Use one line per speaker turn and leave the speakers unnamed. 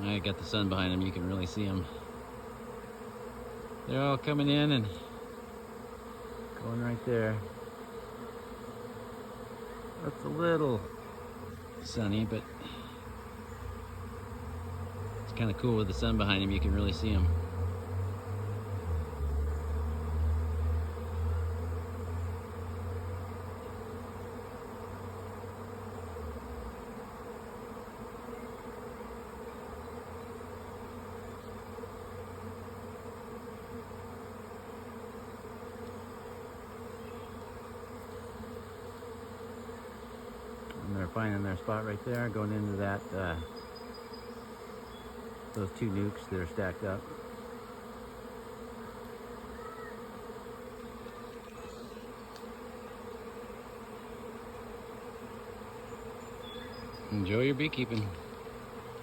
I got the sun behind them, you can really see them. They're all coming in and going right there. Looks a little sunny, but it's kind of cool with the sun behind them, you can really see them. And they're finding their spot right there, going into that, those two nukes that are stacked up. Enjoy your beekeeping.